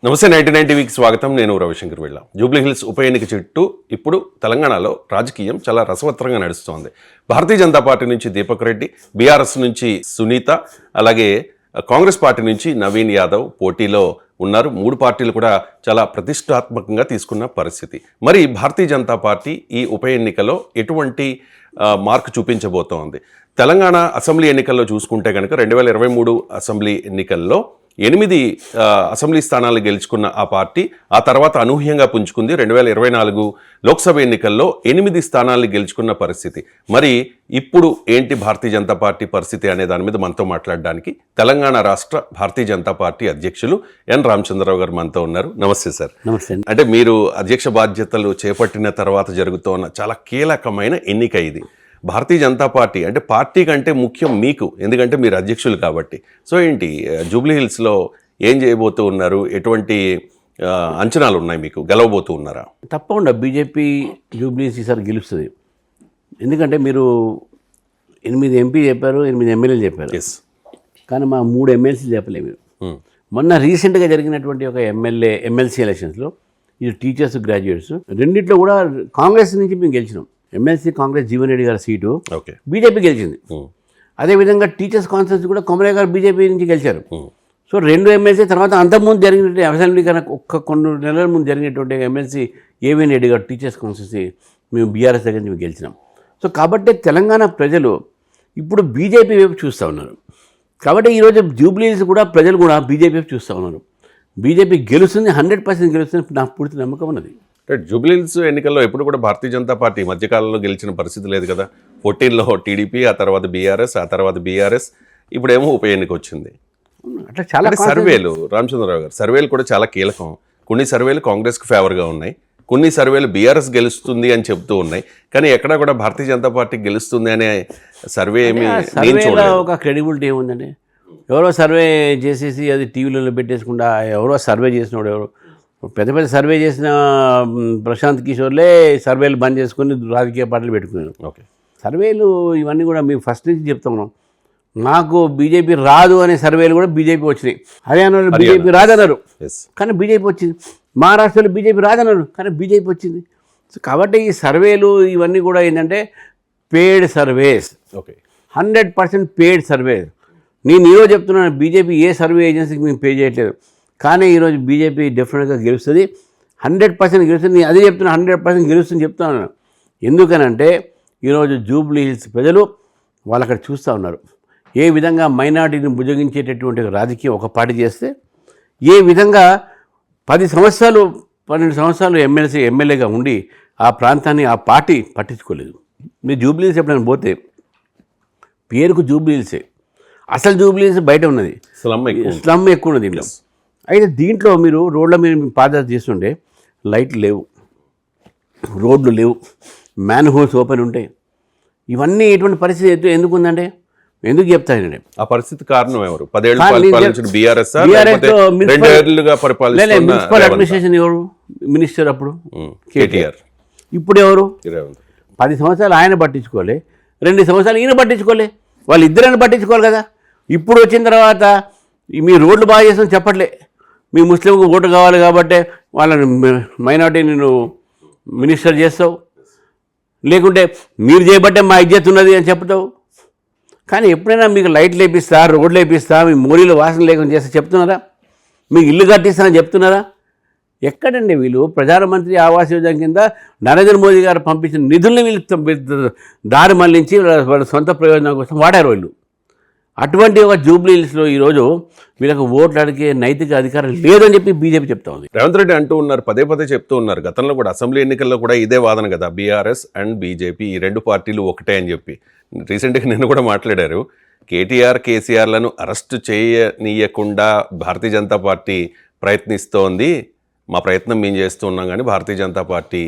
నమస్తే 99 టీవీకి స్వాగతం. నేను రవిశంకర్ వెళ్ళ. జూబ్లీ హిల్స్ ఉప ఎన్నిక చుట్టూ ఇప్పుడు తెలంగాణలో రాజకీయం చాలా రసవత్తరంగా నడుస్తోంది. భారతీయ జనతా పార్టీ నుంచి దీపక్ రెడ్డి, బీఆర్ఎస్ నుంచి సునీత, అలాగే కాంగ్రెస్ పార్టీ నుంచి నవీన్ యాదవ్ పోటీలో ఉన్నారు. మూడు పార్టీలు కూడా చాలా ప్రతిష్టాత్మకంగా తీసుకున్న పరిస్థితి. మరి భారతీయ జనతా పార్టీ ఈ ఉప ఎన్నికలో ఎటువంటి మార్కు చూపించబోతోంది? తెలంగాణ అసెంబ్లీ ఎన్నికల్లో చూసుకుంటే కనుక 2023 అసెంబ్లీ ఎన్నికల్లో 8 అసెంబ్లీ స్థానాలు గెలుచుకున్న ఆ పార్టీ ఆ తర్వాత అనూహ్యంగా పుంజుకుంది. 2024 లోక్సభ ఎన్నికల్లో 8 స్థానాలు గెలుచుకున్న పరిస్థితి. మరి ఇప్పుడు ఏంటి భారతీయ జనతా పార్టీ పరిస్థితి అనే దాని మీద మనతో మాట్లాడడానికి తెలంగాణ రాష్ట్ర భారతీయ జనతా పార్టీ అధ్యక్షులు ఎన్ రామచంద్రరావు గారు మనతో ఉన్నారు. నమస్తే సార్. నమస్తే. అంటే మీరు అధ్యక్ష బాధ్యతలు చేపట్టిన తర్వాత జరుగుతున్న చాలా కీలకమైన ఎన్నిక ఇది. భారతీయ జనతా పార్టీ అంటే పార్టీ కంటే ముఖ్యం మీకు, ఎందుకంటే మీరు అధ్యక్షులు కాబట్టి. సో ఏంటి జూబ్లీ హిల్స్లో ఏం చేయబోతూ ఉన్నారు? ఎటువంటి అంచనాలు ఉన్నాయి మీకు? గెలవబోతూ ఉన్నారా? తప్పకుండా బీజేపీ జూబ్లీ హిల్స్ ఈసారి గెలుస్తుంది. ఎందుకంటే మీరు 8 ఎంపీ చెప్పారు, 8 ఎమ్మెల్యేలు చెప్పారు. కానీ మా 3 ఎమ్మెల్సీలు చెప్పలేము మీరు. మొన్న రీసెంట్గా జరిగినటువంటి ఒక ఎమ్మెల్సీ ఎలక్షన్స్లో ఇది టీచర్స్, గ్రాడ్యుయేట్స్ రెండిట్లో కూడా కాంగ్రెస్ నుంచి మేము గెలిచినాం. ఎమ్మెల్సీ కాంగ్రెస్ జీవన్ రెడ్డి గారి సీటు బీజేపీ గెలిచింది. అదేవిధంగా టీచర్స్ కాన్ఫరెన్స్ కూడా కొమరయ్య గారు బీజేపీ నుంచి గెలిచారు. సో 2 ఎమ్మెల్సీ తర్వాత అంతకుముందు జరిగినటువంటి అసెంబ్లీ కన్నా కొన్ని నెలల ముందు జరిగినటువంటి ఎమ్మెల్సీ ఏవీఎన్ రెడ్డి గారు టీచర్స్ కాన్ఫరెన్స్ మేము బీఆర్ఎస్ దగ్గర నుంచి గెలిచినాం. సో కాబట్టి తెలంగాణ ప్రజలు ఇప్పుడు బీజేపీ వైపు చూస్తూ ఉన్నారు. కాబట్టి ఈరోజు జూబ్లీ హిల్స్ కూడా ప్రజలు కూడా బీజేపీ వైపు చూస్తూ ఉన్నారు. బీజేపీ గెలుస్తుంది, 100% గెలుస్తుంది, నాకు పూర్తి నమ్మకం ఉన్నది. జూబ్లీ హిల్స్ ఎన్నికల్లో ఎప్పుడు కూడా భారతీయ జనతా పార్టీ మధ్యకాలంలో గెలిచిన పరిస్థితి లేదు కదా. 14లో టీడీపీ, ఆ తర్వాత బీఆర్ఎస్, ఆ తర్వాత బీఆర్ఎస్, ఇప్పుడేమో ఉప ఎన్నిక వచ్చింది. అట్లా చాలా సర్వేలు, రామచంద్రరావు గారు, సర్వేలు కూడా చాలా కీలకం. కొన్ని సర్వేలు కాంగ్రెస్కి ఫేవర్గా ఉన్నాయి, కొన్ని సర్వేలు బీఆర్ఎస్ గెలుస్తుంది అని చెప్తూ ఉన్నాయి. కానీ ఎక్కడా కూడా భారతీయ జనతా పార్టీ గెలుస్తుంది అనే సర్వే ఏమి ఒక క్రెడిబిలిటీ ఏముందండి? ఎవరో సర్వే చేసేసి అది టీవీలలో పెట్టేసుకుంటా ఎవరో సర్వే చేసినోడు ఎవరు పెద్ద సర్వే చేసిన ప్రశాంత్ కిషోర్లే సర్వేలు బంద్ చేసుకుని రాజకీయ పార్టీలు పెట్టుకున్నారు. ఓకే, సర్వేలు ఇవన్నీ కూడా మేము ఫస్ట్ నుంచి చెప్తున్నాం. మాకు బీజేపీ రాదు అనే సర్వేలు కూడా బీజేపీ వచ్చినాయి. హర్యానాలో బీజేపీ రాదన్నారు కానీ బీజేపీ వచ్చింది. మహారాష్ట్రలో బీజేపీ రాదన్నారు కానీ బీజేపీ వచ్చింది. సో కాబట్టి ఈ సర్వేలు ఇవన్నీ కూడా ఏంటంటే పేడ్ సర్వేస్. ఓకే, 100% పేడ్ సర్వేస్. నేను ఈరోజు చెప్తున్నాను, బీజేపీ ఏ సర్వే ఏజెన్సీకి మేము పే చేయట్లేదు. కానీ ఈరోజు బీజేపీ డెఫినెట్గా గెలుస్తుంది, 100% గెలుస్తుంది. నేను అదే చెప్తున్నా, 100% గెలుస్తుంది చెప్తున్నాను. ఎందుకనంటే ఈరోజు జూబ్లీ హిల్స్ ప్రజలు వాళ్ళు అక్కడ చూస్తూ ఉన్నారు ఏ విధంగా మైనార్టీని భుజగించేటటువంటి రాజకీయం ఒక పార్టీ చేస్తే, ఏ విధంగా 10 సంవత్సరాలు 12 సంవత్సరాలు ఎమ్మెల్యేగా ఉండి ఆ ప్రాంతాన్ని ఆ పార్టీ పట్టించుకోలేదు. మీరు జూబ్లీ హిల్స్ ఎప్పుడైనా పోతే పేరుకు జూబ్లీ హిల్సే, అసలు జూబ్లీ హిల్స్ బయట ఉన్నది, స్లమ్ ఎక్కువ ఉన్నది దీంట్లో. అయితే దీంట్లో మీరు రోడ్ల మీద పాదయాత్ర చేస్తుంటే లైట్లు లేవు, రోడ్లు లేవు, మ్యాన్ హోల్స్ ఓపెన్ ఉంటాయి. ఇవన్నీ ఎటువంటి పరిస్థితి ఎందుకు ఉందంటే ఎందుకు చెప్తానండి ఆ పరిస్థితి కారణం ఎవరు? 10 ఏళ్ళు మున్సిపల్ అడ్మినిస్ట్రేషన్ ఎవరు మినిస్టర్ అప్పుడు? కేటీఆర్. ఇప్పుడు ఎవరు? 10 సంవత్సరాలు ఆయన పట్టించుకోలే, 2 సంవత్సరాలు ఈయన పట్టించుకోలే, వాళ్ళు ఇద్దరైనా పట్టించుకోవాలి కదా. ఇప్పుడు వచ్చిన తర్వాత మీ రోడ్లు బాగా చేస్తాం చెప్పట్లే, మీ ముస్లింకు ఓటు కావాలి కాబట్టి వాళ్ళని మైనార్టీ నేను మినిస్టర్ చేస్తావు, లేకుంటే మీరు చేయబట్టే మా ఇజ్జత్ ఉన్నది అని చెప్తావు. కానీ ఎప్పుడైనా మీకు లైట్లు వేపిస్తా, రోడ్లు వేపిస్తా, మీ మోరీలు వాసన లేకుండా చేస్తే చెప్తున్నారా? మీకు ఇల్లు కట్టిస్తానని చెప్తున్నారా? ఎక్కడండి వీళ్ళు? ప్రధానమంత్రి ఆవాస్ యోజన కింద నరేంద్ర మోదీ గారు పంపించిన నిధుల్ని వీళ్ళు దారి మళ్లించి వాళ్ళ సొంత ప్రయోజనం కోసం వాడారు వీళ్ళు. అటువంటి ఒక జూబ్లీ హిల్స్లో ఈరోజు వీళ్ళకి ఓట్లు అడిగే నైతిక అధికారం లేదని చెప్పి బీజేపీ చెప్తా ఉంది. రేవంత్ రెడ్డి అంటూ ఉన్నారు, పదే చెప్తూ ఉన్నారు. గతంలో కూడా అసెంబ్లీ ఎన్నికల్లో కూడా ఇదే వాదన కదా, బీఆర్ఎస్ అండ్ బీజేపీ ఈ 2 పార్టీలు ఒకటే అని చెప్పి. రీసెంట్గా నిన్న కూడా మాట్లాడారు, కేటీఆర్ కేసీఆర్లను అరెస్టు చేయనీయకుండా భారతీయ జనతా పార్టీ ప్రయత్నిస్తోంది, మా ప్రయత్నం మేము చేస్తూ ఉన్నాం కానీ భారతీయ జనతా పార్టీ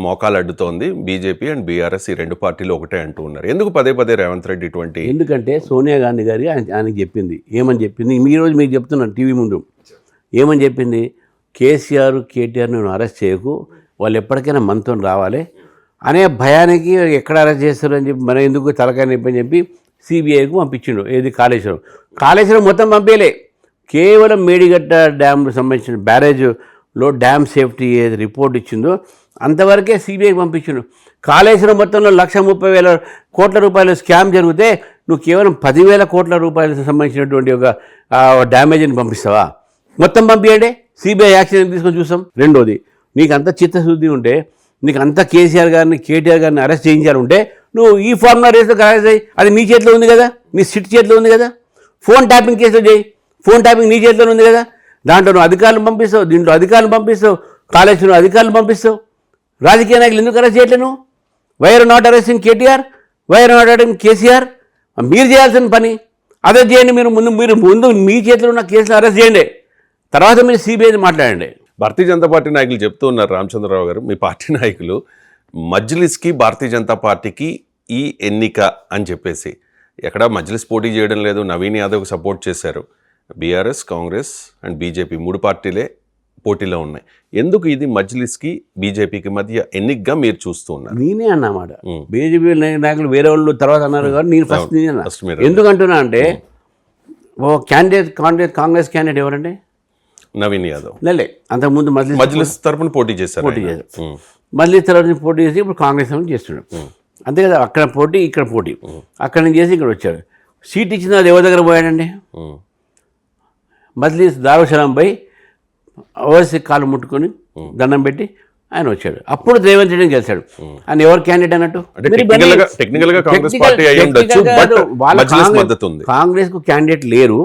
మోకాలు అడ్డుతోంది, బీజేపీ అండ్ బీఆర్ఎస్ ఈ 2 పార్టీలు ఒకటే అంటూ ఉన్నారు. ఎందుకు పదే రేవంత్ రెడ్డి ఇటువంటి? ఎందుకంటే సోనియా గాంధీ గారి ఆయనకి చెప్పింది, ఏమని చెప్పింది? ఈరోజు మీకు చెప్తున్నాను టీవీ ముందు, ఏమని చెప్పింది? కేసీఆర్ కేటీఆర్ నేను అరెస్ట్ చేయకు, వాళ్ళు ఎప్పటికైనా మనతో రావాలి అనే భయానికి ఎక్కడ అరెస్ట్ చేస్తారు అని చెప్పి, మన ఎందుకు తలకాయ నొప్పి అని చెప్పి సిబిఐకి పంపించిండు. ఏది కాళేశ్వరం మొత్తం పంపేయలే, కేవలం మేడిగడ్డ డ్యామ్కు సంబంధించిన బ్యారేజ్లో డ్యామ్ సేఫ్టీ ఏది రిపోర్ట్ ఇచ్చిందో అంతవరకే సిబిఐకి పంపించిండు. కాళేశ్వరం మొత్తంలో 1,30,000 కోట్ల రూపాయలు స్కామ్ జరిగితే నువ్వు కేవలం 10,000 కోట్ల రూపాయలకు సంబంధించినటువంటి ఒక డ్యామేజ్ని పంపిస్తావా? మొత్తం పంపించండి, సిబిఐ యాక్షన్ తీసుకొని చూస్తాం. రెండోది, నీకు అంత చిత్తశుద్ధి ఉంటే, నీకు అంత కేసీఆర్ గారిని కేటీఆర్ గారిని అరెస్ట్ చేయించాలంటే నువ్వు ఈ ఫార్ములా రేస్లో అరెస్ట్ చేయి. అది నీ చేతిలో ఉంది కదా, నీ సిట్ చేతిలో ఉంది కదా. ఫోన్ ట్యాపింగ్ కేసులో చేయి, ఫోన్ ట్యాపింగ్ నీ చేతిలో ఉంది కదా. దాంట్లో నువ్వు అధికారులు పంపిస్తావు, దీంట్లో అధికారులు పంపిస్తావు, కాళేశ్వరం అధికారులు పంపిస్తావు. రాజకీయ నాయకులు ఎందుకు అరెస్ట్ చేయట్లేదు నువ్వు? Why are not arresting KTR, why are not arresting KCR? మీరు చేయాల్సిన పని అదే చేయండి. మీరు ముందు మీ చేతిలో ఉన్న కేసులు అరెస్ట్ చేయండి, తర్వాత మీరు సిబిఐని మాట్లాడండి. భారతీయ జనతా పార్టీ నాయకులు చెప్తూ ఉన్నారు, రామచంద్రరావు గారు, మీ పార్టీ నాయకులు మజ్లిస్కి భారతీయ జనతా పార్టీకి ఈ ఎన్నిక అని చెప్పేసి. ఎక్కడ మజ్లిస్ పోటీ చేయడం లేదు, నవీన్ యాదవ్కి సపోర్ట్ చేశారు. బీఆర్ఎస్, కాంగ్రెస్ అండ్ బీజేపీ 3 పార్టీలే పోటీలో ఉన్నాయి. ఎందుకు ఇది మజ్లిస్కి బీజేపీకి మధ్య ఎన్నికగా మీరు చూస్తూ ఉన్నారు? నేనే అన్నమాట. బీజేపీ నాయకులు వేరే వాళ్ళు తర్వాత అన్నారు కానీ నేను ఫస్ట్ నేనే అన్నా. ఫస్ట్ మీరు ఎందుకంటున్నా అంటే ఓ కాంగ్రెస్ క్యాండిడేట్ ఎవరండి? నవీన్ యాదవ్. లేలే, అంతకుముందు మజ్లిస్ తరపున పోటీ చేశారు. మజ్లిస్ తరపున పోటీ చేసి ఇప్పుడు కాంగ్రెస్ అని చేస్తున్నాడు. అంతే కదా, అక్కడ పోటీ ఇక్కడ పోటీ. అక్కడ నుంచి చేసి ఇక్కడ వచ్చాడు. సీట్ ఇచ్చిన అది ఎవరి దగ్గర పోయాడండి? మజ్లిస్ దారుసలాం పోయి ఓవైసీ కాలు ముట్టుకొని దండం పెట్టి ఆయన వచ్చాడు. అప్పుడు రేవంత్ రెడ్డి గెలిచాడు. ఆయన ఎవరు క్యాండిడేట్ అన్నట్టు? కాంగ్రెస్ కు క్యాండిడేట్ లేరు,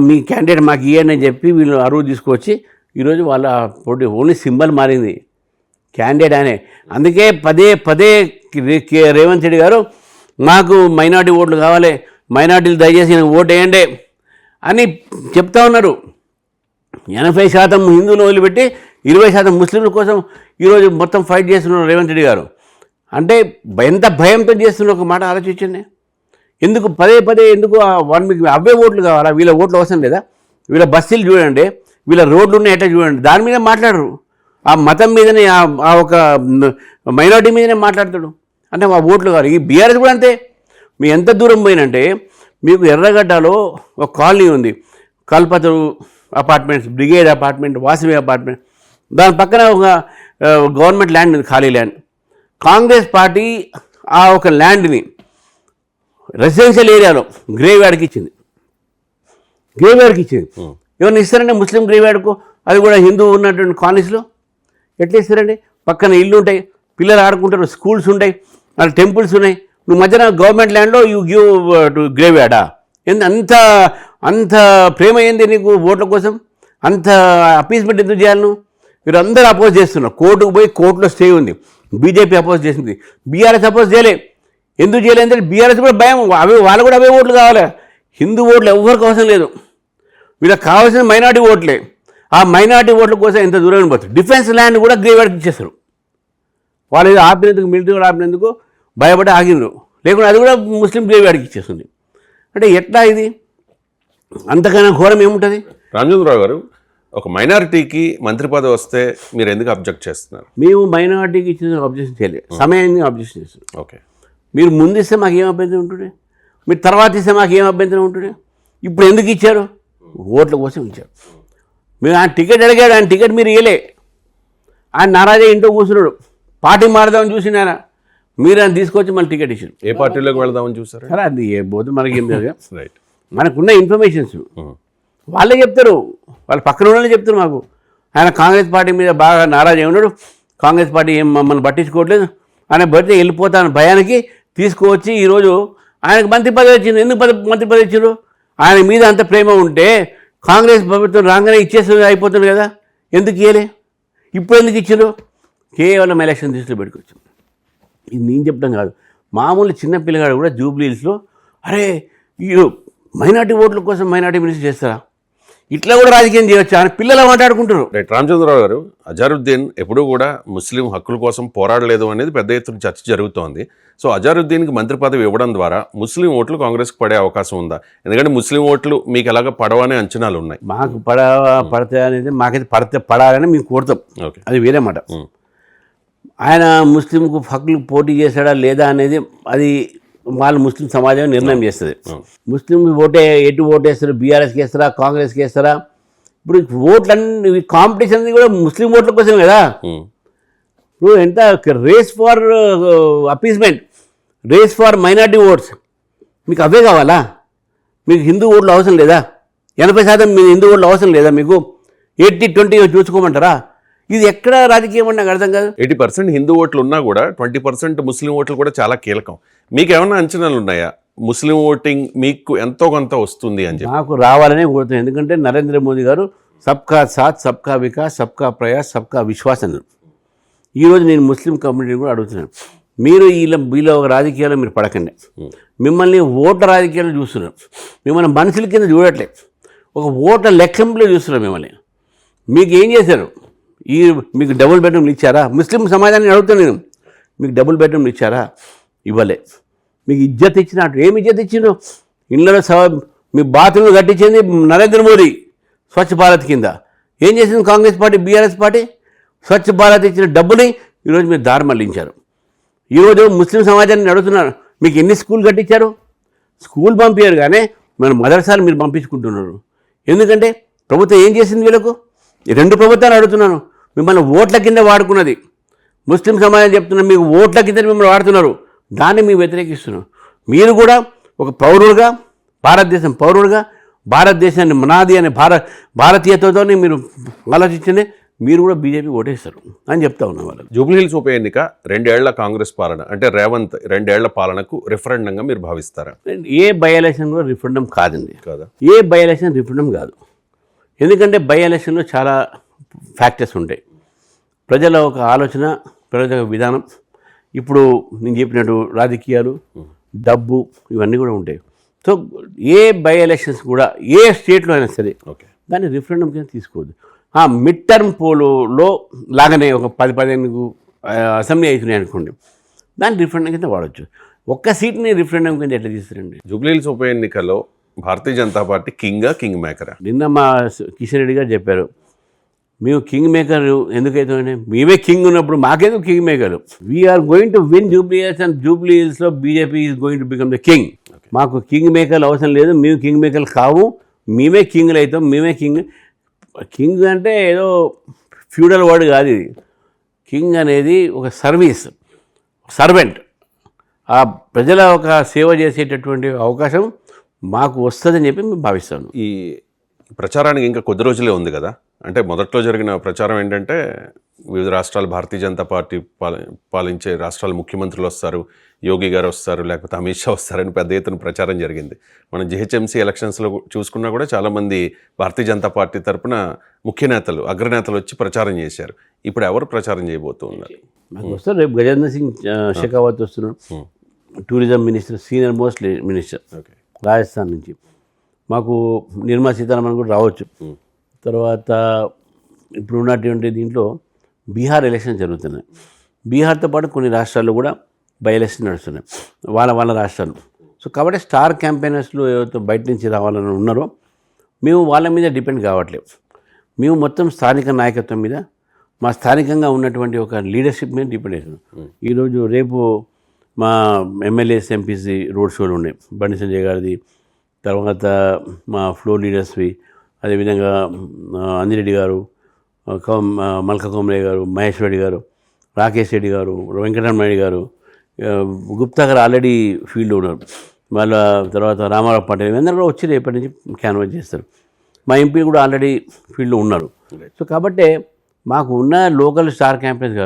మీ క్యాండిడేట్ మాకు ఇయ్యండి అని చెప్పి వీళ్ళు అరువు తీసుకొచ్చి ఈరోజు వాళ్ళ పోటీ ఓన్లీ సింబల్ మారింది, క్యాండిడేట్ ఆయనే. అందుకే పదే రేవంత్ రెడ్డి గారు మాకు మైనార్టీ ఓట్లు కావాలి, మైనార్టీలు దయచేసి ఓటు వేయండి అని చెప్తా ఉన్నారు. 80% హిందువులు వదిలిపెట్టి 20% ముస్లింల కోసం ఈరోజు మొత్తం ఫైట్ చేస్తున్నారు రేవంత్ రెడ్డి గారు. అంటే ఎంత భయంతో చేస్తున్నారు, ఒక మాట ఆలోచించండి. ఎందుకు పదే ఎందుకు మీకు అవే ఓట్లు కావాలా? వీళ్ళ ఓట్లు అవసరం లేదా? వీళ్ళ బస్సులు చూడండి, వీళ్ళ రోడ్లు ఉన్నాయి ఎట్లా చూడండి, దాని మీద మాట్లాడరు. ఆ మతం మీదనే, ఆ ఒక మైనార్టీ మీదనే మాట్లాడతాడు. అంటే మా ఓట్లు కావాలి. ఈ బీఆర్ఎస్ కూడా అంతే. మీ ఎంత దూరం పోయినంటే మీకు ఎర్రగడ్డలో ఒక కాలనీ ఉంది, Kalpataru apartments, Brigade apartment, Vasavi apartment, దాని పక్కన ఒక గవర్నమెంట్ ల్యాండ్ ఉంది, ఖాళీ ల్యాండ్. కాంగ్రెస్ పార్టీ ఆ ఒక ల్యాండ్ని రెసిడెన్షియల్ ఏరియాలో గ్రేవ్యార్డ్కి ఇచ్చింది. ఎవరిని ఇస్తారంటే ముస్లిం గ్రేవ్యార్డ్కు, అది కూడా హిందూ ఉన్నటువంటి కాలనీస్లో ఎట్లా ఇస్తారండి? పక్కన ఇల్లు ఉంటాయి, పిల్లలు ఆడుకుంటారు, స్కూల్స్ ఉంటాయి, అక్కడ టెంపుల్స్ ఉన్నాయి. నువ్వు మధ్యన గవర్నమెంట్ ల్యాండ్లో యూ గివ్ టు గ్రేవ్యార్డా? అంత ప్రేమ ఏంది నీకు ఓట్ల కోసం? అంత అపీస్మెంట్ ఎందుకు చేయాలి నువ్వు? మీరు అందరూ అపోజ్ చేస్తున్నారు. కోర్టుకు పోయి కోర్టులో స్టే ఉంది. బీజేపీ అపోజ్ చేసింది, బీఆర్ఎస్ అపోజ్ చేయలే. ఎందుకు చేయలేదంటే బీఆర్ఎస్ కూడా భయం, వాళ్ళు కూడా అవే ఓట్లు కావాలి. హిందూ ఓట్లు ఎవరికి అవసరం లేదు, వీళ్ళకి కావాల్సిన మైనార్టీ ఓట్లే. ఆ మైనార్టీ ఓట్ల కోసం ఎంత దూరం పోతుంది. డిఫెన్స్ ల్యాండ్ కూడా గ్రేవ్యార్డ్కి ఇచ్చేస్తారు. వాళ్ళు ఏదో ఆపినందుకు, మిలిటరీ కూడా ఆపినందుకు భయపడి ఆగినరు, లేకుంటే అది కూడా ముస్లిం గ్రేవ్యార్డ్కి ఇచ్చేస్తుంది. అంటే ఎట్లా ఇది? అంతకన్నా ఘోరం ఏముంటుంది? రామచంద్రరావు గారు, ఒక మైనారిటీకి మంత్రి పదవి వస్తే మీరు ఎందుకు అబ్జెక్ట్ చేస్తున్నారు? మేము మైనారిటీకి ఇచ్చిన అబ్జెక్షన్ చేయలేదు, సమయాన్ని అబ్జెక్షన్ చేస్తున్నాం. ఓకే, మీరు ముందు ఇస్తే మాకు ఏం అభ్యంతరం ఉంటుండే, మీరు తర్వాత ఇస్తే మాకు ఏం అభ్యంతరం ఉంటుండే. ఇప్పుడు ఎందుకు ఇచ్చారు? ఓట్ల కోసం ఇచ్చారు. మీరు ఆయన టికెట్ అడిగాడు, ఆయన టికెట్ మీరు ఇవ్వలే. ఆయన నారాజే ఇంట్లో కూర్చున్నాడు, పార్టీ మారదామని చూసిన ఆయన, మీరు ఆయన తీసుకొచ్చి మళ్ళీ టికెట్ ఇచ్చారు. ఏ పార్టీలోకి వెళ్దామని చూసారు? సరే, అది ఏ పోతే మనకి ఏం లేదు. రైట్, మనకున్న ఇన్ఫర్మేషన్స్ వాళ్ళే చెప్తారు, వాళ్ళ పక్కన వాళ్ళే చెప్తారు మాకు. ఆయన కాంగ్రెస్ పార్టీ మీద బాగా నారాజు అయి ఉన్నాడు, కాంగ్రెస్ పార్టీ ఏం మమ్మల్ని పట్టించుకోవట్లేదు, ఆయన బడితే వెళ్ళిపోతాను భయానికి తీసుకువచ్చి ఈరోజు ఆయనకు మంత్రి పదవి వచ్చింది. ఎందుకు మంత్రి పదవి ఇచ్చారు? ఆయన మీద అంత ప్రేమ ఉంటే కాంగ్రెస్ ప్రభుత్వం రాగానే ఇచ్చేస్తుంది, అయిపోతుంది కదా, ఎందుకు ఇవ్వలే? ఇప్పుడు ఎందుకు ఇచ్చారు? కేవలం ఎలక్షన్ దృష్టిలో పెట్టుకోవచ్చు. ఇది నేను చెప్పడం కాదు, మామూలు చిన్న పిల్లగాడు కూడా జూబ్లీ హిల్స్లో, అరే ఈ మైనార్టీ ఓట్ల కోసం మైనార్టీ మినిస్టర్ చేస్తారా, ఇట్లా కూడా రాజకీయం చేయొచ్చా అని పిల్లలు మాట్లాడుకుంటారు. రైట్, రామచంద్రరావు గారు, అజారుద్దీన్ ఎప్పుడూ కూడా ముస్లిం హక్కుల కోసం పోరాడలేదు అనేది పెద్ద ఎత్తున చర్చ జరుగుతోంది. సో అజారుద్దీన్కి మంత్రి పదవి ఇవ్వడం ద్వారా ముస్లిం ఓట్లు కాంగ్రెస్కి పడే అవకాశం ఉందా? ఎందుకంటే ముస్లిం ఓట్లు మీకు ఎలాగ పడవనే అంచనాలు ఉన్నాయి. మాకు పడతాయి అనేది, మాకైతే పడాలని మేము కోరుతాం, ఓకే, అది వేరే మాట. ఆయన ముస్లింకు హక్కులు పోటీ చేశాడా లేదా అనేది అది వాళ్ళు ముస్లిం సమాజం నిర్ణయం చేస్తుంది. ముస్లిం ఎటు ఓటేస్తారు, బీఆర్ఎస్కి వేస్తారా, కాంగ్రెస్కి వేస్తారా? ఇప్పుడు ఓట్లన్నీ కాంపిటీషన్ కూడా ముస్లిం ఓట్ల కోసం కదా. ఇప్పుడు ఎంత race for appeasement, race for minority votes, మీకు అవే కావాలా? మీకు హిందూ ఓట్లు అవసరం లేదా? 80% మీ హిందూ ఓట్లు అవసరం లేదా? మీకు 80-20 చూసుకోమంటారా? ఇది ఎక్కడ రాజకీయం అంటే నాకు అర్థం కాదు. 80% హిందూ ఓట్లు ఉన్నా కూడా 20% ముస్లిం ఓట్లు కూడా చాలా కీలకం. మీకు ఏమైనా అంచనాలు ఉన్నాయా? ముస్లిం ఓటింగ్ మీకు ఎంతో కొంత వస్తుంది అని చెప్పి. నాకు రావాలనే కోరుతున్నాను. ఎందుకంటే నరేంద్ర మోదీ గారు సబ్కా సాత్, సబ్కా వికాస్, సబ్కా ప్రయాస్, సబ్కా విశ్వాస్ అన్నారు. ఈరోజు నేను ముస్లిం కమ్యూనిటీని కూడా అడుగుతున్నాను, మీరు వీళ్ళ ఒక రాజకీయాల్లో మీరు పడకండి. మిమ్మల్ని ఓట్ల రాజకీయాలు చూస్తున్నారు, మిమ్మల్ని మనుషుల కింద చూడట్లేదు, ఒక ఓట్ల లెక్కింపులో చూస్తున్నారు మిమ్మల్ని. మీకు ఏం చేశారు? మీకు డబుల్ బెడ్రూమ్లు ఇచ్చారా? ముస్లిం సమాజాన్ని అడుగుతాను నేను, మీకు డబుల్ బెడ్రూమ్లు ఇచ్చారా? ఇవ్వలే. మీకు ఇజ్జత్ ఇచ్చినట్టు ఏమి ఇజ్జత్ ఇచ్చిండ్రు? ఇళ్ళలో మీ బాత్రూమ్లు కట్టించింది నరేంద్ర మోదీ స్వచ్ఛ భారత్ కింద. ఏం చేసింది Congress party, BRS party? Swachh Bharat ఇచ్చిన డబ్బుని ఈరోజు మీరు దారి మళ్లించారు. ఈరోజు ముస్లిం సమాజాన్ని అడుగుతున్నారు, మీకు ఎన్ని స్కూల్ కట్టించారు? స్కూల్ పంపించారు కానీ మన మదర్సాలు మీరు పంపించుకుంటున్నారు. ఎందుకంటే ప్రభుత్వం ఏం చేసింది వీళ్ళకు? ఈ రెండు ప్రభుత్వాలు అడుగుతున్నాను. మిమ్మల్ని ఓట్ల కింద వాడుకున్నది ముస్లిం సమాజం చెప్తున్నారు, మీకు ఓట్ల కింద మిమ్మల్ని వాడుతున్నారు, దాన్ని మీరు వ్యతిరేకిస్తున్నారు. మీరు కూడా ఒక పౌరుడుగా, భారతదేశం పౌరుడుగా, భారతదేశాన్ని మనాది అనే భారతీయతతో మీరు ఆలోచించండి, మీరు కూడా బీజేపీ ఓటేస్తారు అని చెప్తా ఉన్నాం వాళ్ళకి. జూబ్లీహిల్స్ ఉప ఎన్నిక 2 ఏళ్ల కాంగ్రెస్ పాలన అంటే రేవంత్ 2 ఏళ్ల పాలనకు రిఫరెండంగా మీరు భావిస్తారా? ఏ బై ఎలక్షన్ కూడా రిఫరెండం కాదండి. కాదా? ఏ బై ఎలక్షన్ రిఫరెండం కాదు. ఎందుకంటే బై ఎలక్షన్లో చాలా ఫ్యాక్టర్స్ ఉంటాయి. ప్రజల ఒక ఆలోచన, ప్రజల విధానం, ఇప్పుడు నేను చెప్పినట్టు రాజకీయాలు, డబ్బు, ఇవన్నీ కూడా ఉంటాయి. సో ఏ బై ఎలక్షన్స్ కూడా ఏ స్టేట్లో అయినా సరే దాన్ని రిఫరెండం కింద తీసుకోవద్దు. మిడ్ టర్మ్ పోలులో లాగానే ఒక 10-15 అసెంబ్లీ అవుతున్నాయి అనుకోండి, దాన్ని రిఫరెండం కింద వాడచ్చు. ఒక్క సీట్ని రిఫరెండం కింద ఎట్లా తీస్తారండి? జూబ్లీహిల్స్ ఉప ఎన్నికలో భారతీయ జనతా పార్టీ కింగ్ మేకరా? నిన్న మా కిషన్ రెడ్డి గారు చెప్పారు, మేము కింగ్ మేకర్ ఎందుకైతే మేమే కింగ్ ఉన్నప్పుడు మాకేదో king maker. We're going to win Jubilee Hills and జూబ్లీహిల్స్లో BJP is going to become the king. మాకు కింగ్ మేకర్లు అవసరం లేదు, మేము కింగ్ మేకర్లు కావు, మేమే కింగ్లు అవుతాం, మేమే కింగ్. కింగ్ అంటే ఏదో ఫ్యూడల్ వర్డ్ కాదు ఇది. కింగ్ అనేది ఒక సర్వెంట్. ఆ ప్రజల ఒక సేవ చేసేటటువంటి అవకాశం మాకు వస్తుందని చెప్పి మేము భావిస్తాను. ఈ ప్రచారానికి ఇంకా కొద్ది రోజులే ఉంది కదా. అంటే మొదట్లో జరిగిన ప్రచారం ఏంటంటే వివిధ రాష్ట్రాలు భారతీయ జనతా పార్టీ పాలించే రాష్ట్రాల ముఖ్యమంత్రులు వస్తారు, యోగి గారు వస్తారు, లేకపోతే అమిత్ షా వస్తారని పెద్ద ఎత్తున ప్రచారం జరిగింది. మనం జిహెచ్ఎంసీ ఎలక్షన్స్లో చూసుకున్నా కూడా చాలామంది భారతీయ జనతా పార్టీ తరఫున ముఖ్య నేతలు, అగ్రనేతలు వచ్చి ప్రచారం చేశారు. ఇప్పుడు ఎవరు ప్రచారం చేయబోతూ ఉన్నారు? మాకు వస్తారు, రేపు గజేంద్ర సింగ్ షెకావత్ వస్తున్నారు, tourism minister, senior most minister Rajasthan నుంచి. మాకు నిర్మలా సీతారామన్ కూడా రావచ్చు. తర్వాత ఇప్పుడు ఉన్నటువంటి దీంట్లో బీహార్ ఎలక్షన్ జరుగుతున్నాయి. బీహార్తో పాటు కొన్ని రాష్ట్రాల్లో కూడా బై ఎలక్షన్ నడుస్తున్నాయి, వాళ్ళ రాష్ట్రాలు. సో కాబట్టి స్టార్ క్యాంపెయినర్స్లు ఎవరైతే బయట నుంచి రావాలని ఉన్నారో మేము వాళ్ళ మీద డిపెండ్ కావట్లేదు. మేము మొత్తం స్థానిక నాయకత్వం మీద, మా స్థానికంగా ఉన్నటువంటి ఒక లీడర్షిప్ మీద డిపెండ్ అవుతున్నాం. ఈరోజు రేపు మా ఎమ్మెల్యేస్, ఎంపీసీ రోడ్ షోలు ఉన్నాయి. బండి సంజయ్ గారిది, తర్వాత మా ఫ్లోర్ లీడర్స్వి, అదేవిధంగా అంజిరెడ్డి గారు, మల్క కోమలయ్య గారు, మహేష్ రెడ్డి గారు, రాకేష్ రెడ్డి గారు, వెంకటరమణ గారు, గుప్తా గారు ఆల్రెడీ ఫీల్డ్లో ఉన్నారు. వాళ్ళ తర్వాత రామారావు పాటిల్, ఇవన్నీ కూడా వచ్చి రేపటి నుంచి క్యాన్వాస్ చేస్తారు. మా ఎంపీ కూడా ఆల్రెడీ ఫీల్డ్లో ఉన్నారు. సో కాబట్టి మాకు ఉన్న లోకల్ స్టార్ క్యాంపెయిన్స్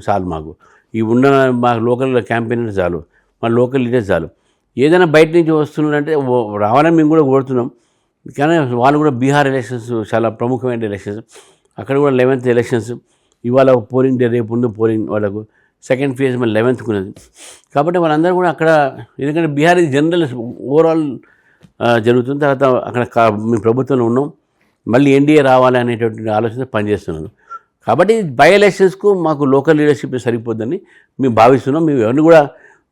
చాలు. మాకు ఈ ఉన్న మా లోకల్ క్యాంపెయినర్స్ చాలు, మా లోకల్ లీడర్స్ చాలు. ఏదైనా బయట నుంచి వస్తున్నారంటే రావాలని మేము కూడా కోరుతున్నాం. కానీ వాళ్ళు కూడా బీహార్ ఎలక్షన్స్ చాలా ప్రముఖమైన ఎలక్షన్స్, అక్కడ కూడా 11th ఎలక్షన్స్. ఇవాళ పోలింగ్ డే, రేపు ఉంది పోలింగ్, వాళ్ళకు సెకండ్ ఫేజ్ మళ్ళీ 11th ఉన్నది. కాబట్టి వాళ్ళందరూ కూడా అక్కడ, ఎందుకంటే బీహార్ ఇది జనరల్ ఓవరాల్ జరుగుతుంది. తర్వాత అక్కడ మీ ప్రభుత్వంలో ఉన్నాం, మళ్ళీ ఎన్డీఏ రావాలి అనేటువంటి ఆలోచన పనిచేస్తున్నాను. కాబట్టి బై ఎలక్షన్స్కు మాకు లోకల్ లీడర్షిప్ సరిపోద్దని మేము భావిస్తున్నాం. మేము ఎవరిని కూడా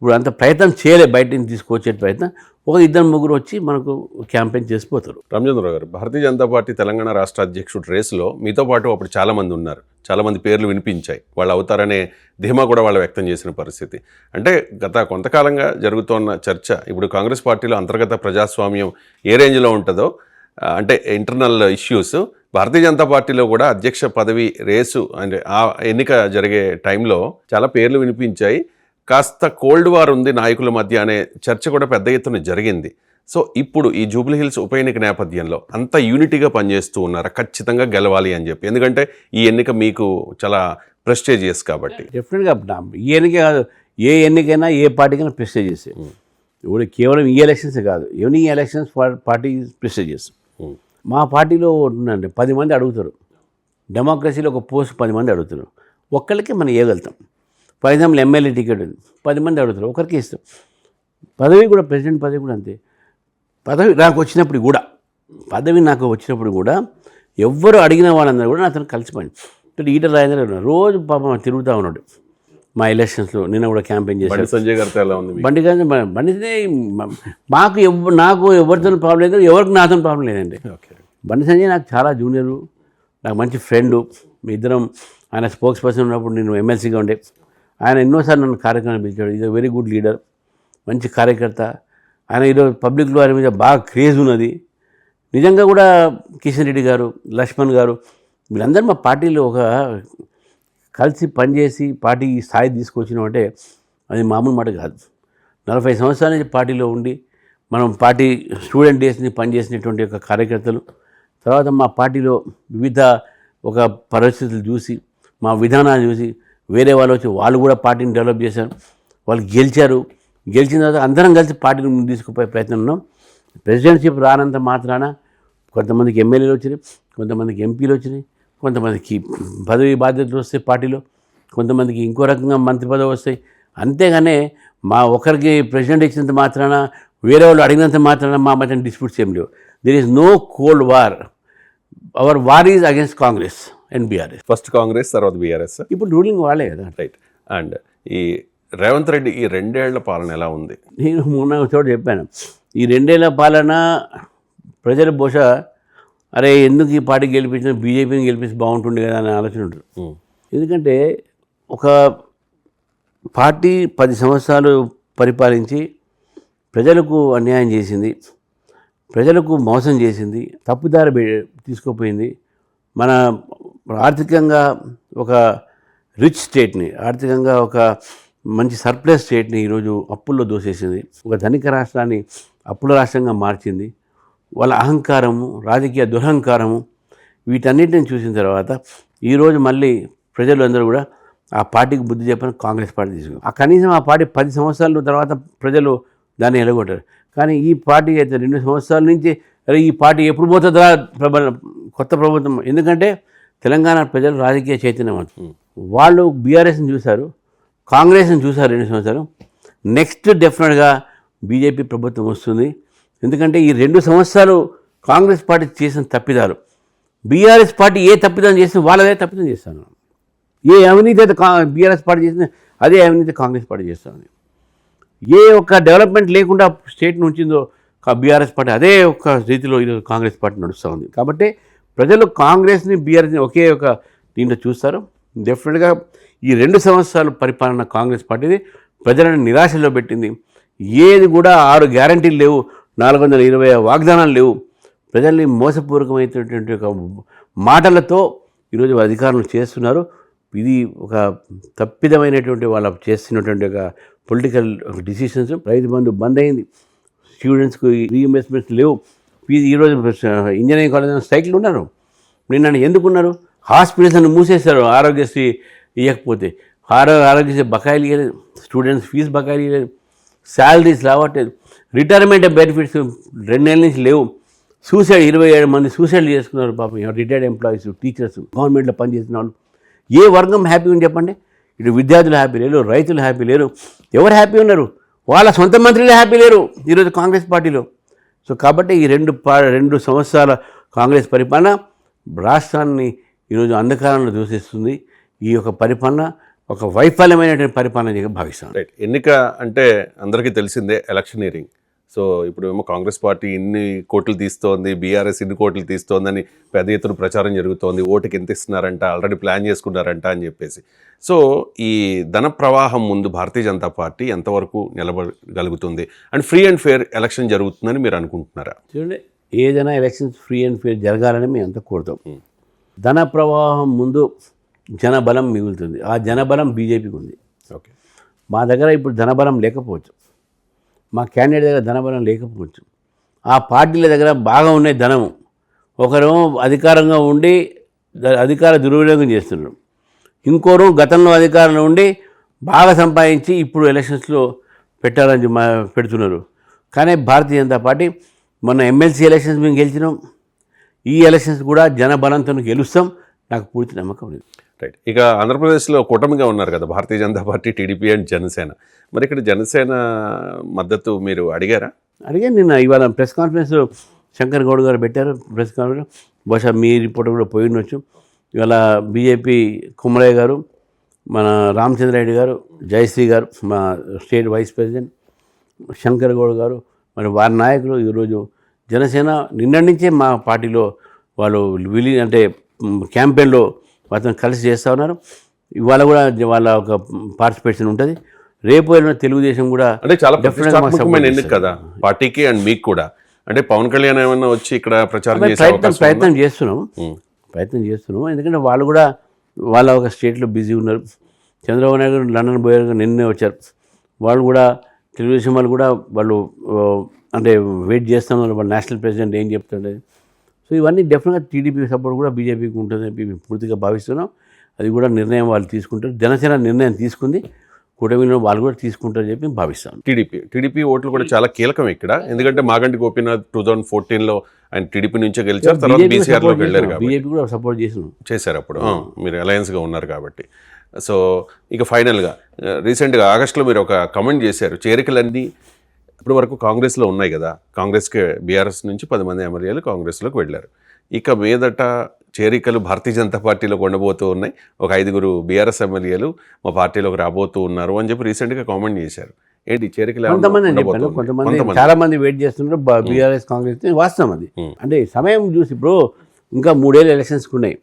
ఇప్పుడు అంత ప్రయత్నం చేయలే బయట నుంచి తీసుకొచ్చే ప్రయత్నం. ఒక ఇద్దరు ముగ్గురు వచ్చి మనకు క్యాంపెయిన్ చేసిపోతారు. రామచంద్రరావు గారు, భారతీయ జనతా పార్టీ తెలంగాణ రాష్ట్ర అధ్యక్షుడు రేసులో మీతో పాటు అప్పుడు చాలామంది ఉన్నారు, చాలామంది పేర్లు వినిపించాయి, వాళ్ళు అవుతారనే ధీమా కూడా వాళ్ళు వ్యక్తం చేసిన పరిస్థితి. అంటే గత కొంతకాలంగా జరుగుతున్న చర్చ ఇప్పుడు కాంగ్రెస్ పార్టీలో అంతర్గత ప్రజాస్వామ్యం ఏ రేంజ్లో ఉంటుందో, అంటే ఇంటర్నల్ ఇష్యూస్, భారతీయ జనతా పార్టీలో కూడా అధ్యక్ష పదవి రేసు అంటే ఆ ఎన్నిక జరిగే టైంలో చాలా పేర్లు వినిపించాయి. కాస్త కోల్డ్ వార్ ఉంది నాయకుల మధ్య అనే చర్చ కూడా పెద్ద ఎత్తున జరిగింది. సో ఇప్పుడు ఈ జూబ్లీ హిల్స్ ఉప ఎన్నిక నేపథ్యంలో అంత యూనిటీగా పనిచేస్తూ ఉన్నారా ఖచ్చితంగా గెలవాలి అని చెప్పి? ఎందుకంటే ఈ ఎన్నిక మీకు చాలా ప్రెస్టేజియస్ కాబట్టి. డెఫినెట్గా ఈ ఎన్నిక కాదు, ఏ ఎన్నికైనా ఏ పార్టీకైనా ప్రెస్టేజియస్. ఇప్పుడు కేవలం ఈ ఎలక్షన్స్ కాదు, ఎనీ ఎలక్షన్స్ పార్టీ ప్రెస్టేజియస్. మా పార్టీలో ఉంటుందండి 10 మంది అడుగుతారు, డెమోక్రసీలో ఒక పోస్ట్ 10 మంది అడుగుతారు, ఒక్కళ్ళకి మనం ఇవ్వగలుగుతాం. ఫర్ ఎగ్జాంపుల్ ఎమ్మెల్యే టికెట్ 10 మంది అడుగుతారు, ఒకరికి ఇస్తాం. పదవి కూడా ప్రెసిడెంట్ పదవి కూడా అంతే. పదవి నాకు వచ్చినప్పుడు కూడా ఎవ్వరు అడిగిన వాళ్ళందరూ కూడా నాతో కలిసి పని. ఈటల రాజేంద్ర రోజు పాపం తిరుగుతూ ఉన్నాడు మా ఎలక్షన్స్లో. నిన్న కూడా క్యాంపెయిన్ చేశాడు. సంజయ్ గారితో ఎలా ఉంది? బండి నాకు ఎవరితో ప్రాబ్లం లేదు, ఎవరికి నాతో ప్రాబ్లం లేదండి. బండి సంజయ్ నాకు చాలా జూనియరు, నాకు మంచి ఫ్రెండు. మీ ఇద్దరం ఆయన స్పోక్స్ పర్సన్ ఉన్నప్పుడు నేను ఎమ్మెల్సీగా ఉండే. ఆయన ఎన్నోసార్లు నన్ను కార్యక్రమాన్ని పిలిచాడు. Is a very good leader, మంచి కార్యకర్త. ఆయన ఈరోజు పబ్లిక్లో ఆయన మీద బాగా క్రేజ్ ఉన్నది. నిజంగా కూడా కిషన్ రెడ్డి గారు, లక్ష్మణ్ గారు, వీళ్ళందరూ మా పార్టీలో ఒక కలిసి పనిచేసి పార్టీ స్థాయి తీసుకొచ్చినామంటే అది మామూలు మాట కాదు. 40 సంవత్సరాల నుంచి పార్టీలో ఉండి మనం పార్టీ స్టూడెంట్ డేస్ని పనిచేసినటువంటి ఒక కార్యకర్తలు, తర్వాత మా పార్టీలో వివిధ ఒక పరిస్థితులు చూసి, మా విధానాలు చూసి వేరే వాళ్ళు వచ్చి వాళ్ళు కూడా పార్టీని డెవలప్ చేశారు. వాళ్ళు గెలిచారు. గెలిచిన తర్వాత అందరం కలిసి పార్టీని ముందు తీసుకుపోయే ప్రయత్నం ఉన్నాం. ప్రెసిడెంట్షిప్ రానంత మాత్రాన కొంతమందికి ఎమ్మెల్యేలు వచ్చినాయి, కొంతమందికి ఎంపీలు వచ్చినాయి, కొంతమందికి పదవి బాధ్యతలు వస్తాయి పార్టీలో, కొంతమందికి ఇంకో రకంగా మంత్రి పదవి వస్తాయి. అంతేగానే మా ఒకరికి ప్రెసిడెంట్ ఇచ్చినంత మాత్రాన, వేరే వాళ్ళు అడిగినంత మాత్రాన మా మధ్య డిస్ప్యూట్స్ ఏం లేవు. There is no cold war. Our war is against Congress and BRS. First Congress, తర్వాత బీఆర్ఎస్. ఇప్పుడు రూలింగ్ వాళ్ళే కదా. రైట్. అండ్ ఈ రేవంత్ రెడ్డి ఈ 2 ఏళ్ల పాలన ఎలా ఉంది? నేను మొన్న చోట చెప్పాను, ఈ 2 ఏళ్ల పాలన ప్రజలు బహుశా అరే ఎందుకు ఈ పార్టీ గెలిపించిన, బీజేపీని గెలిపిస్తే బాగుంటుంది కదా అనే ఆలోచన ఉంటుంది. ఎందుకంటే ఒక పార్టీ 10 సంవత్సరాలు పరిపాలించి ప్రజలకు అన్యాయం చేసింది, ప్రజలకు మోసం చేసింది, తప్పుదారి తీసుకుపోయింది. మన ఆర్థికంగా ఒక రిచ్ స్టేట్ని, ఆర్థికంగా ఒక మంచి సర్ప్లస్ స్టేట్ని ఈరోజు అప్పుల్లో దోసేసింది. ఒక ధనిక రాష్ట్రాన్ని అప్పుల రాష్ట్రంగా మార్చింది. వాళ్ళ అహంకారము, రాజకీయ దురహంకారము, వీటన్నిటిని చూసిన తర్వాత ఈరోజు మళ్ళీ ప్రజలు అందరూ కూడా ఆ పార్టీకి బుద్ధి చెప్పని కాంగ్రెస్ పార్టీ తీసుకున్నారు. ఆ కనీసం ఆ పార్టీ 10 సంవత్సరాల తర్వాత ప్రజలు దాన్ని ఎలగొట్టారు. కానీ ఈ పార్టీ అయితే 2 సంవత్సరాల నుంచి అరే ఈ పార్టీ ఎప్పుడు పోతుందా కొత్త ప్రభుత్వం. ఎందుకంటే తెలంగాణ ప్రజలు రాజకీయ చైతన్యవంతులు. వాళ్ళు బీఆర్ఎస్ని చూశారు, కాంగ్రెస్ని చూశారు 2 సంవత్సరాలు. నెక్స్ట్ డెఫినెట్గా బీజేపీ ప్రభుత్వం వస్తుంది. ఎందుకంటే ఈ 2 సంవత్సరాలు కాంగ్రెస్ పార్టీ చేసిన తప్పిదాలు, బీఆర్ఎస్ పార్టీ ఏ తప్పిదం చేస్తే వాళ్ళదే తప్పిదం చేస్తాను. ఏ అవినీతి అయితే బీఆర్ఎస్ పార్టీ చేసిన అదే అవినీతి కాంగ్రెస్ పార్టీ చేస్తుంది. ఏ ఒక్క డెవలప్మెంట్ లేకుండా స్టేట్ నుంచిందో బీఆర్ఎస్ పార్టీ అదే ఒక్క రీతిలో ఈరోజు కాంగ్రెస్ పార్టీ నడుస్తూ ఉంది. కాబట్టి ప్రజలు కాంగ్రెస్ని బీఆర్ఎస్ని ఒకే ఒక దీంట్లో చూస్తారు. డెఫినెట్గా ఈ 2 సంవత్సరాల పరిపాలన కాంగ్రెస్ పార్టీది ప్రజలను నిరాశలో పెట్టింది. ఏది కూడా 6 గ్యారంటీలు లేవు, 420 వాగ్దానాలు లేవు. ప్రజల్ని మోసపూర్వకమైనటువంటి ఒక మాటలతో ఈరోజు అధికారులు చేస్తున్నారు. ఇది ఒక తప్పిదమైనటువంటి వాళ్ళ చేస్తున్నటువంటి ఒక పొలిటికల్ డిసిషన్స్. రైతు బంధు బంద్ అయింది, స్టూడెంట్స్కి రీఇంబర్స్మెంట్స్ లేవు. ఈరోజు ఇంజనీరింగ్ కాలేజ్ స్ట్రైక్లు ఉన్నారు. నిన్న ఎందుకున్నారు? హాస్పిటల్స్ని మూసేశారు ఆరోగ్యశ్రీ ఇవ్వకపోతే. ఆరోగ్యశ్రీ బకాయిలు ఇవ్వలేదు, స్టూడెంట్స్ ఫీజు బకాయిలు ఇవ్వలేదు, శాలరీస్ రావట్లేదు, రిటైర్మెంట్ బెనిఫిట్స్ 2 నెలల నుంచి లేవు. సూసైడ్ 27 మంది సూసైడ్ చేసుకున్నారు పాపం, రిటైర్డ్ ఎంప్లాయీస్, టీచర్స్, గవర్నమెంట్లో పనిచేసిన వాళ్ళు. ఏ వర్గం హ్యాపీ ఉంది చెప్పండి? ఇటు విద్యార్థులు హ్యాపీ లేరు, రైతులు హ్యాపీ లేరు. ఎవరు హ్యాపీ ఉన్నారు? వాళ్ళ సొంత మంత్రులే హ్యాపీ లేరు ఈరోజు కాంగ్రెస్ పార్టీలో. సో కాబట్టి ఈ 2 సంవత్సరాల కాంగ్రెస్ పరిపాలన రాష్ట్రాన్ని ఈరోజు అంధకారంలో దూషిస్తుంది. ఈ యొక్క పరిపాలన ఒక వైఫల్యమైనటువంటి పరిపాలనగా భావిస్తాను. రైట్. ఎన్నిక అంటే అందరికీ తెలిసిందే ఎలక్షనీరింగ్. సో ఇప్పుడు ఏమో కాంగ్రెస్ పార్టీ ఇన్ని కోట్లు తీస్తోంది, బీఆర్ఎస్ ఇన్ని కోట్లు తీస్తోందని పెద్ద ఎత్తున ప్రచారం జరుగుతోంది, ఓటుకి ఎంత ఇస్తున్నారంట, ఆల్రెడీ ప్లాన్ చేసుకున్నారంట అని చెప్పేసి. సో ఈ ధన ప్రవాహం ముందు భారతీయ జనతా పార్టీ ఎంతవరకు నిలబడగలుగుతుంది and free and fair election జరుగుతుందని మీరు అనుకుంటున్నారా? చూడండి, ఏదైనా ఎలక్షన్స్ ఫ్రీ అండ్ ఫెయిర్ జరగాలని మేము అంతా కోరుతాం. ధన ప్రవాహం ముందు జనబలం మిగులుతుంది. ఆ జనబలం బీజేపీకి ఉంది. ఓకే. మా దగ్గర ఇప్పుడు ధనబలం లేకపోవచ్చు, మా క్యాండిడేట్ దగ్గర ధనబలం లేకపోవచ్చు. ఆ పార్టీల దగ్గర బాగా ఉన్నాయి ధనము. ఒకరు అధికారంగా ఉండి అధికార దుర్వినియోగం చేస్తున్నారు, ఇంకోరు గతంలో అధికారంలో ఉండి బాగా సంపాదించి ఇప్పుడు ఎలక్షన్స్లో పెట్టాలని పెడుతున్నారు. కానీ భారతీయ జనతా పార్టీ మొన్న ఎమ్మెల్సీ ఎలక్షన్స్ మేము గెలిచినాం, ఈ ఎలక్షన్స్ కూడా జనబలంతో గెలుస్తాం, నాకు పూర్తి నమ్మకం ఉంది. రైట్. ఇక ఆంధ్రప్రదేశ్లో కూటమిగా ఉన్నారు కదా Bharatiya Janata party, TDP and Janasena. మరి ఇక్కడ జనసేన మద్దతు మీరు అడిగారా? అడిగాను నిన్న. ఇవాళ ప్రెస్ కాన్ఫరెన్స్ శంకర్ గౌడ్ గారు పెట్టారు ప్రెస్ కాన్ఫరెన్స్. బహుశా మీ రిపోర్ట్ కూడా పోయి ఉండొచ్చు. ఇవాళ బీజేపీ కుమ్మరయ్య గారు, మన రామచంద్రారెడ్డి గారు, జయశ్రీ గారు మా state vice president, Shankar Goud గారు, మరి వారి నాయకులు ఈరోజు జనసేన నిన్నటి నుంచే మా పార్టీలో వాళ్ళు అంటే క్యాంపెయిన్లో అతను కలిసి చేస్తూ ఉన్నారు. ఇవాళ కూడా వాళ్ళ ఒక పార్టిసిపేషన్ ఉంటుంది. రేపు వెళ్ళిన తెలుగుదేశం కూడా అంటే చాలా ప్రతిష్టాత్మకమైన ఎన్నిక కదా పార్టీకి అండ్ మీకు కూడా. అంటే పవన్ కళ్యాణ్ ఏమైనా వచ్చి ఇక్కడ ప్రచారం చేసే ప్రయత్నం చేస్తున్నాం. ఎందుకంటే వాళ్ళు కూడా వాళ్ళ ఒక స్టేట్లో బిజీ ఉన్నారు. చంద్రబాబు నాయుడు గారు లండన్ పోయారు, నిన్నే వచ్చారు. వాళ్ళు కూడా తెలుగుదేశం వాళ్ళు కూడా వాళ్ళు అంటే వెయిట్ చేస్తున్నారు వాళ్ళ నేషనల్ ప్రెసిడెంట్ ఏం చెప్తుండే. సో ఇవన్నీ డెఫినెట్గా టీడీపీ సపోర్ట్ కూడా బీజేపీకి ఉంటుందని మేము పూర్తిగా భావిస్తున్నాం. అది కూడా నిర్ణయం వాళ్ళు తీసుకుంటారు. జనసేన నిర్ణయం తీసుకుంది, కూటమిలో వాళ్ళు కూడా తీసుకుంటారని చెప్పి భావిస్తాను. టీడీపీ ఓట్లు కూడా చాలా కీలకం ఇక్కడ. ఎందుకంటే మాగంటి గోపీనాథ్ 2014లో ఆయన టీడీపీ నుంచే గెలిచారు, తర్వాత బీసీఆర్లోకి వెళ్ళారు కాబట్టి బీజేపీ కూడా సపోర్ట్ చేశారు అప్పుడు. మీరు అలయన్స్గా ఉన్నారు కాబట్టి. సో ఇక ఫైనల్గా రీసెంట్గా ఆగస్టులో మీరు ఒక కమెంట్ చేశారు, చేరికలన్నీ ఇప్పటి వరకు కాంగ్రెస్లో ఉన్నాయి కదా, కాంగ్రెస్కి బీఆర్ఎస్ నుంచి 10 మంది ఎమ్మెల్యేలు కాంగ్రెస్లోకి వెళ్ళారు, ఇక మీదట చేరికలు భారతీయ జనతా పార్టీలోకి ఉండబోతూ ఉన్నాయి, ఒక 5 బీఆర్ఎస్ ఎమ్మెల్యేలు మా పార్టీలోకి రాబోతూ ఉన్నారు అని చెప్పి రీసెంట్గా కామెంట్ చేశారు. ఏంటి చేరికలు? కొంతమంది చాలా మంది వెయిట్ చేస్తున్నారు బీఆర్ఎస్ కాంగ్రెస్. వాస్తవం అది. అంటే సమయం చూసి ఇప్పుడు ఇంకా 3 ఏళ్ళు ఎలక్షన్స్కి ఉన్నాయి,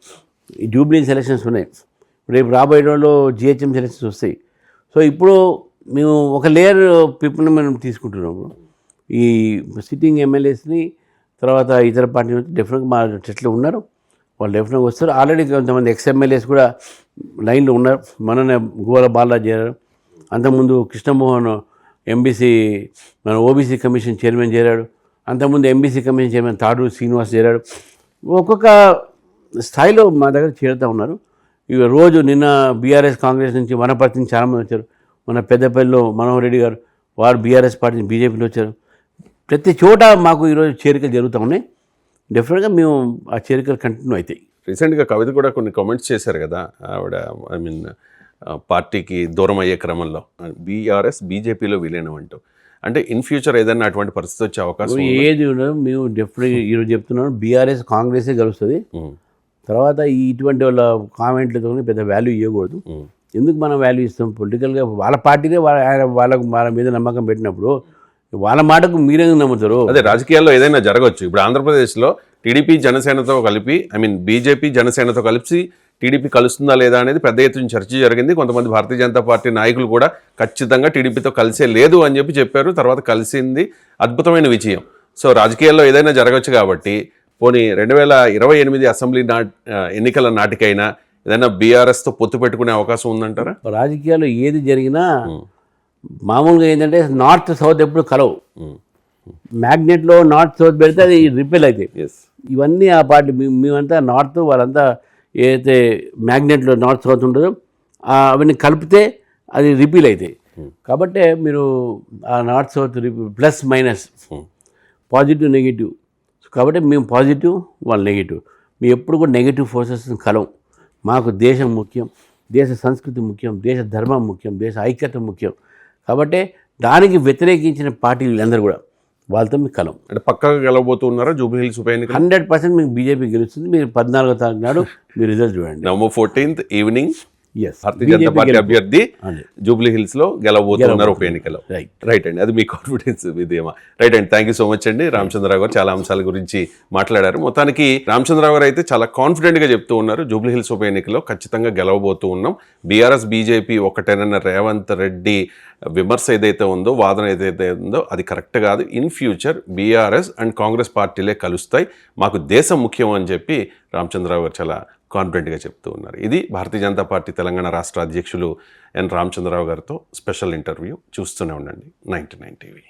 జూబ్లీస్ ఎలక్షన్స్ ఉన్నాయి, రేపు రాబోయే రోజుల్లో జిహెచ్ఎం ఎలక్షన్స్ వస్తాయి. సో ఇప్పుడు మేము ఒక లేయర్ పీపుల్ని మనం తీసుకుంటున్నాము. ఈ సిట్టింగ్ ఎమ్మెల్యేస్ని తర్వాత ఇతర పార్టీ నుంచి డెఫినెట్గా మా చెట్లు ఉన్నారు, వాళ్ళు డెఫినెట్గా వస్తారు. ఆల్రెడీ కొంతమంది ఎక్స్ఎమ్మెల్యేస్ కూడా లైన్లో ఉన్నారు. మననే గోల బాలా చేరారు, అంతకుముందు కృష్ణమోహన్ ఎంబీసీ మన ఓబీసీ కమిషన్ చైర్మన్ చేరాడు, అంతకుముందు MBC commission chairman Taduru Srinivas చేరాడు. ఒక్కొక్క స్థాయిలో మా దగ్గర చేరుతూ ఉన్నారు. ఇక రోజు నిన్న బీఆర్ఎస్ కాంగ్రెస్ నుంచి వనపర్తి నుంచి చాలామంది వచ్చారు. మన పెద్దపల్లిలో మనోహర్ రెడ్డి గారు వారు బీఆర్ఎస్ పార్టీ నుంచి బీజేపీలో వచ్చారు. ప్రతి చోట మాకు ఈరోజు చేరికలు జరుగుతూ ఉన్నాయి. డెఫినెట్గా మేము ఆ చేరికలు కంటిన్యూ అవుతాయి. రీసెంట్గా కవిత కూడా కొన్ని కామెంట్స్ చేశారు కదా, ఆవిడ పార్టీకి దూరం అయ్యే క్రమంలో బీఆర్ఎస్ బీజేపీలో విలీనం అంటూ. అంటే ఇన్ ఫ్యూచర్ ఏదైనా అటువంటి పరిస్థితి వచ్చే అవకాశం ఏది ఉండదు. మేము డెఫినెట్గా ఈరోజు చెప్తున్నాం, బీఆర్ఎస్ కాంగ్రెసే గెలుస్తుంది. తర్వాత ఇటువంటి వాళ్ళ కామెంట్లతో పెద్ద వాల్యూ ఇవ్వకూడదు. ఎందుకు మనం వాల్యూ ఇస్తాం? పొలిటికల్గా వాళ్ళ పార్టీనే వాళ్ళ మీద నమ్మకం పెట్టినప్పుడు వాళ్ళ మాటకు మీరెందుకు నమ్ముతారు? అదే రాజకీయాల్లో ఏదైనా జరగవచ్చు. ఇప్పుడు ఆంధ్రప్రదేశ్లో టీడీపీ జనసేనతో కలిపి బీజేపీ జనసేనతో కలిసి టీడీపీ కలుస్తుందా లేదా అనేది పెద్ద ఎత్తున చర్చ జరిగింది. కొంతమంది భారతీయ జనతా పార్టీ నాయకులు కూడా ఖచ్చితంగా టీడీపీతో కలిసే లేదు అని చెప్పారు. తర్వాత కలిసింది, అద్భుతమైన విజయం. సో రాజకీయాల్లో ఏదైనా జరగవచ్చు కాబట్టి పోనీ 2028 అసెంబ్లీ ఎన్నికల నాటికైనా ఏదైనా బీఆర్ఎస్తో పొత్తు పెట్టుకునే అవకాశం ఉందంటారా? రాజకీయాల్లో ఏది జరిగినా మామూలుగా ఏంటంటే నార్త్ సౌత్ ఎప్పుడు కలవు. మ్యాగ్నెట్లో నార్త్ సౌత్ పెడితే అది రిపెల్ అవుతాయి. ఇవన్నీ ఆ పార్టీ మేమంతా నార్త్, వాళ్ళంతా ఏదైతే మ్యాగ్నెట్లో నార్త్ సౌత్ ఉంటుందో అవన్నీ కలిపితే అది రిపీల్ అవుతాయి. కాబట్టి మీరు ఆ north south plus minus positive negative. కాబట్టి మేము పాజిటివ్, వాళ్ళు నెగిటివ్. మేము ఎప్పుడు కూడా నెగిటివ్ ఫోర్సెస్ కలవం. మాకు దేశం ముఖ్యం, దేశ సంస్కృతి ముఖ్యం, దేశ ధర్మం ముఖ్యం, దేశ ఐక్యత ముఖ్యం. కాబట్టి దానికి వ్యతిరేకించిన పార్టీలు అందరూ కూడా వాళ్ళతో మీకు కలం. అంటే పక్కగా గెలవబోతున్నారా జూబ్లీ హిల్స్ ఉప ఎన్నిక? 100% మీకు బీజేపీ గెలుస్తుంది. మీరు 14వ తారీఖు నాడు మీరు రిజల్ట్ చూడండి. November 14th evening Yes. భారతీయ జనతా పార్టీ అభ్యర్థి అదే. జూబ్లీ హిల్స్ లో గెలవబోతున్నారు ఉప ఎన్నికలో. Right. రైట్ అండి, అది మీ కాన్ఫిడెన్స్ ఇదేమా. రైట్ అండి, థ్యాంక్ యూ సో మచ్ అండి. రామచంద్రరావు గారు చాలా అంశాల గురించి మాట్లాడారు. మొత్తానికి రామచంద్రరావు గారు అయితే చాలా కాన్ఫిడెంట్ గా చెప్తూ ఉన్నారు, జూబ్లీ హిల్స్ ఉప ఎన్నికలో ఖచ్చితంగా గెలవబోతూ ఉన్నాం. బీఆర్ఎస్ బీజేపీ ఒకటేనన్న రేవంత్ రెడ్డి విమర్శ ఏదైతే ఉందో, వాదన ఏదైతే ఉందో అది కరెక్ట్ కాదు. In future BRS and Congress పార్టీలే కలుస్తాయి, మాకు దేశం ముఖ్యం అని చెప్పి రామచంద్రరావు గారు చాలా కాన్ఫిడెంట్గా చెప్తూ ఉన్నారు. ఇది భారతీయ జనతా పార్టీ తెలంగాణ రాష్ట్ర అధ్యక్షులు ఎన్ రామచంద్రరావు గారితో స్పెషల్ ఇంటర్వ్యూ. చూస్తూనే ఉండండి 99 టీవీ.